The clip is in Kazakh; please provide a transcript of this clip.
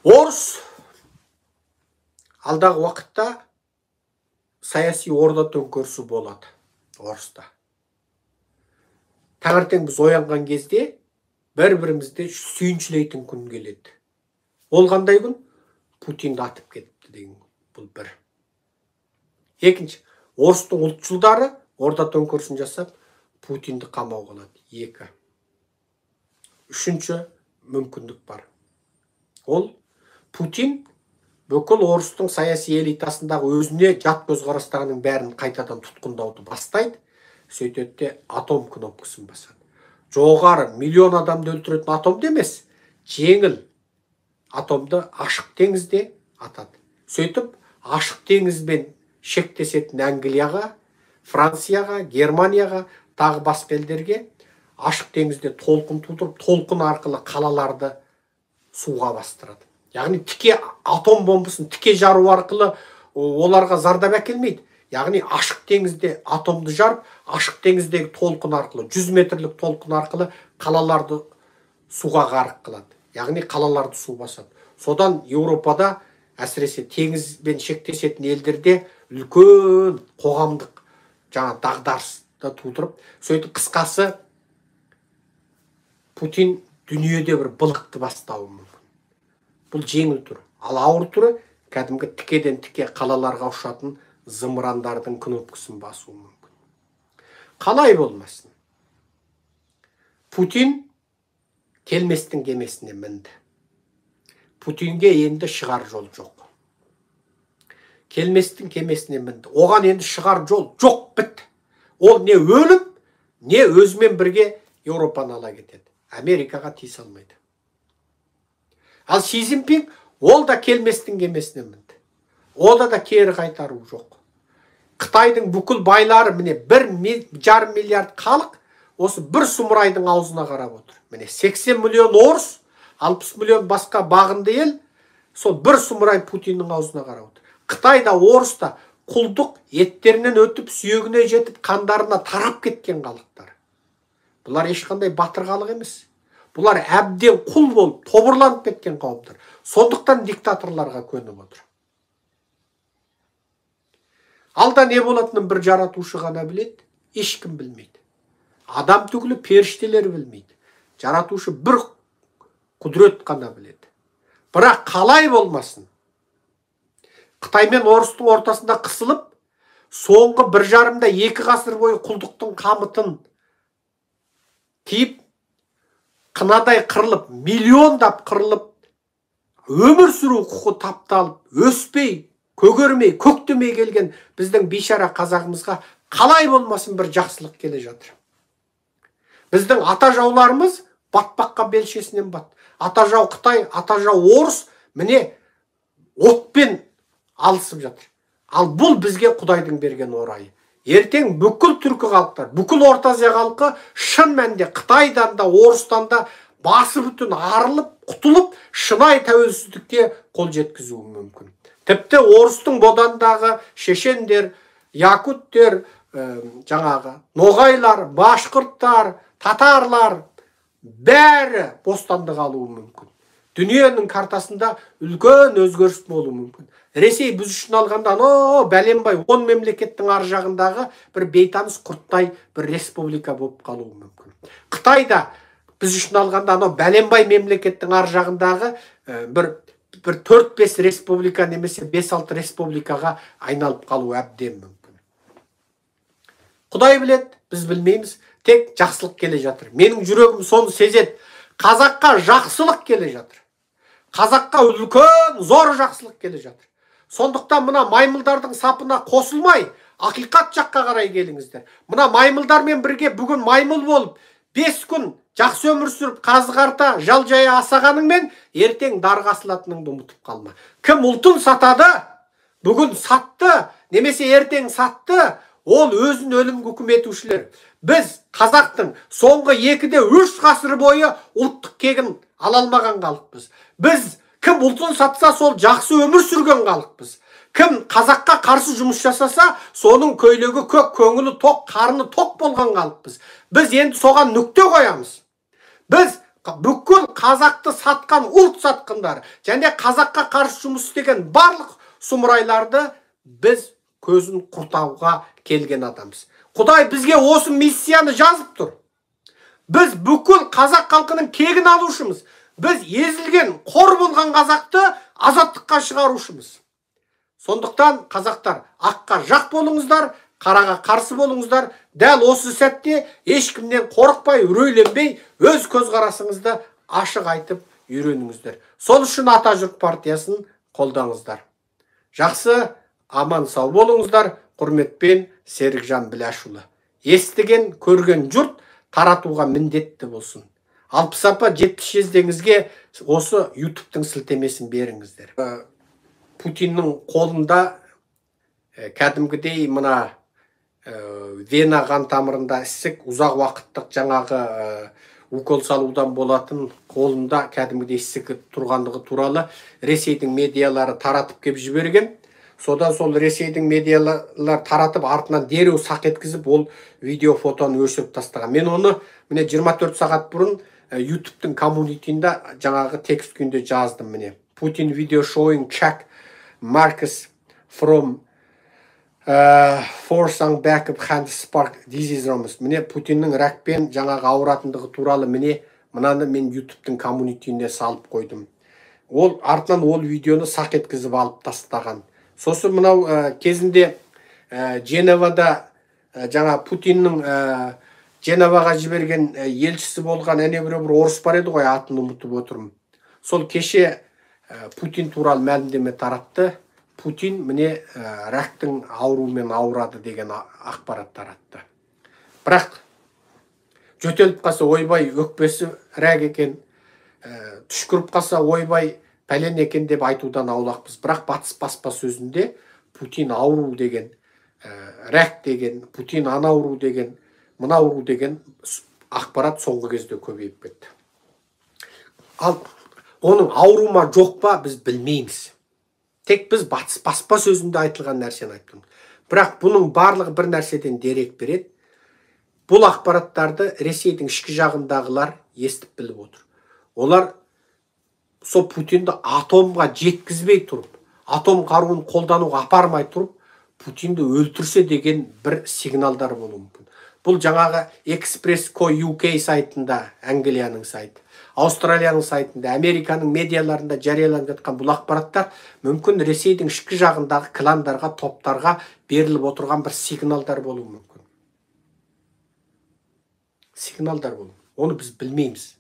Орыс алдағы уақытта саяси орда төңкерісі болады Орыста. Таңертең біз оянған кезде бір-бірімізді сүйіншілейтін күн келеді. Ол қандай күн? Путинді атып кетіпті деген күн. Бұл бір. Екінші, Орыстың ұлтшылдары орда төңкерісін жасап, Путинді қамауға алады. Екі. Үшінші мүмкіндік бар. Ол Путин бүкіл Орыстың саяси элитасындағы өзіне жат көзқарастарының бәрін қайтадан тұтқындауды бастайды. Сөйтеді атом кнопкасын басады. Жоғары миллион адамды өлтіретін атомды емес, жеңіл атомды ашық теңізде атады. Сөйтіп, ашық теңізбен шектесетін Англияға, Францияға, Германияға, тағы басқа елдерге ашық теңізде толқын тудырып, толқын арқылы қалаларды суға бастырады. Яғни тіке атом бомбасын тіке жару арқылы оларға зардап әкелмейді. Яғни ашық теңізде атомды жарып, ашық теңіздегі толқын арқылы, 100 метрлік толқын арқылы қалаларды суға ғарық қылады. Яғни қалаларды су басады. Содан Еуропада әсіресе теңізбен шектесетін елдерде үлкен қоғамдық дағдарысты тудырып, сөйтіп қысқасы Путин дүниеде бір былықты бастауы мүмкін. Бұл жеңіл түрі. Ал ауыр түрі кәдімгі тікеден тіке қалаларға ұшатын зымырандардың кнопкасын басуы мүмкін. Қалай болмасын? Путин келместің кемесіне мінді. Путинге енді шығар жол жоқ. Келместің кемесіне мінді. Оған енді шығар жол жоқ, бітті. Ол не өлім, не өзімен бірге Еуропаны ала кетеді. Америкаға тиісе алмайды. Ал Си Цзиньпин ол да келместің кемесіне мінді. Ода да кері қайтару жоқ. Қытайдың бүкіл байлары міне 1,5 миллиард халық осы бір сұмырайдың аузына қарап отыр. Міне 80 миллион орыс, 60 миллион басқа бағынды ел, сол бір сұмырай Путиннің аузына қарап отыр. Қытайда, Орыста құлдық еттерінен өтіп, сүйегіне жетіп, қандарына тарап кеткен халықтар. Бұлар ешқандай батыр халық емес. Бұлар әбден құл болып, тобырланып кеткен қауымдар. Сондықтан диктаторларға көніп отыр. Алда не болатынын бір жаратушы ғана біледі, ешкім білмейді. Адам түгілі періштелер білмейді. Жаратушы бір құдірет қана біледі. Бірақ қалай болмасын? Қытай мен Орыстың ортасында қысылып, соңғы 1,5-2 ғасыр бойы құлдықтың қамытын тиіп, қынадай қырылып, миллиондап қырылып, өмір сүру құқы тапталып, өспей, көгермей, көктемей келген біздің бейшара қазағымызға қалай болмасын бір жақсылық келе жатыр. Біздің ата жауларымыз батпаққа белшесінен бат. Ата жау Қытай, ата жау Орыс міне отпен алысып жатыр. Ал бұл бізге Құдайдың берген орайы. Ертең бүкіл түркі халықтар, бүкіл Орта Азия халқы шын мәнінде Қытайдан да, Орыстан да басы бүтін арылып, құтылып, шынайы тәуелсіздікке қол жеткізуі мүмкін. Тіпті Орыстың бодандағы шешендер, якуттер, ноғайлар, башқұрттар, татарлар бәрі бостандық алуы мүмкін. Дүниенің картасында үлкен өзгеріс болуы мүмкін. Ресей біз үшін алғанда, бәленбай 10 мемлекеттің ар жағындағы бір бейтаныс құрттай бір республика болып қалуы мүмкін. Қытайда біз үшін алғанда, бәленбай мемлекеттің ар жағындағы бір 4-5 республика немесе 5-6 республикаға айналып қалуы әбден мүмкін. Құдай біледі, біз білмейміз, тек жақсылық келе жатыр. Менің жүрегім соны сезеді. Қазаққа жақсылық келе жатыр. Қазаққа үлкен, зор жақсылық келе жатыр. Сондықтан мына маймылдардың сапына қосылмай, ақиқат жаққа қарай келіңіздер. Мына маймылдармен бірге бүгін маймыл болып, 5 күн жақсы өмір сүріп, қазы-қарта, жал-жая асағаныңмен, ертең дарға асылатыныңды ұмытып қалма. Кім ұлтын сатады, бүгін сатты, немесе ертең сатты, ол өзін өлімге үкім етушілер. Біз қазақтың соңғы 2-3 ғасыр бойы ұлттық кегін ала алмаған халықпыз. Біз кім ұлтын сатса, сол жақсы өмір сүрген халықпыз. Кім қазаққа қарсы жұмыс жасаса, соның көйлегі көк, көңілі тоқ, қарны тоқ болған халықпыз. Біз енді соған нүкте қоямыз. Біз бүкіл қазақты сатқан ұлт сатқындар және қазаққа қарсы жұмыс істеген барлық сұмырайларды біз көзін құртауға келген адамыз. Құдай бізге осы миссияны жазып тұр. Біз бүкіл қазақ халқының кегін алушымыз. Біз езілген, қор болған қазақты азаттыққа шығарушымыз. Сондықтан қазақтар, аққа жақ болыңыздар, қараға қарсы болыңыздар. Дәл осы сәтте ешкімнен қорықпай, үрейленбей, өз көзқарасыңызды ашық айтып үйреніңіздер. Сол үшін Атажұрт партиясын қолдаңыздар. Жақсы, аман сау болыңыздар. Құрметпен, Серікжан Біләшұлы. Естіген, көрген жұрт таратуға міндетті болсын. Алпыс апа 70-деңізге осы YouTube-тың сілтемесін беріңіздер. Путиннің қолында кәдімгідей мына вена қан тамырында ісік, ұзақ уақыттық жаңағы укол салудан болатын қолында кәдімгідей ісік тұрғандығы туралы Ресейдің медиалары таратып кеп жіберген. Содан сол Ресейдің медиалар таратып артынан дереу сақ еткізіп ол видео фотоны өшіріп тастаған. Мен оны міне 24 сағат бұрын YouTube-тың коммунитинде жаңағы текст күйінде жаздым. Міне Putin video showing check marks from forcing back of hand spark disease romans. Міне Путиннің ракпен жаңағы ауыратындығы туралы міне мынаны мен YouTube-тың коммунитинде салып қойдым. Ол артынан ол видеоны сақ еткізіп алып тастаған. Сосын мынау кезінде Женевада жаңа Путиннің Женеваға жіберген елшісі болған әне бір орыс бар еді ғой, атын ұмытып отырмын. Сол кеше Путин туралы мәлімдеме таратты. Путин міне рактың ауруымен ауырады деген ақпарат таратты. Бірақ жөтеліп қалса ойбай өкпесі рак екен, түшкіріп қалса ойбай пәлен екен деп айтудан аулақпыз. Бірақ батыс баспасөзінде Путин ауру деген, рак деген, Путин ана ауру деген, мына ауру деген ақпарат соңғы кезде көбейіп кетті. Ал оның ауру ма жоқ па біз білмейміз. Тек біз батыс баспасөзінде айтылған нәрсені айттым. Бірақ бұның барлығы бір нәрседен дерек береді. Бұл ақпараттарды Ресейдің ішкі жағындағылар естіп біліп отыр. Олар сол Путинді атомға жеткізбей тұрып, атом қаруын қолдануға апармай тұрып, Путинді өлтірсе деген бір сигналдар болуы мүмкін. Бұл жаңағы Express.co.uk сайтында, Англияның сайты, Аустралияның сайтында, Американың медиаларында жарияланып жатқан бұл ақпараттар мүмкін Ресейдің ішкі жағындағы кландарға, топтарға беріліп отырған бір сигналдар болуы мүмкін. Сигналдар болуы. Оны біз білмейміз.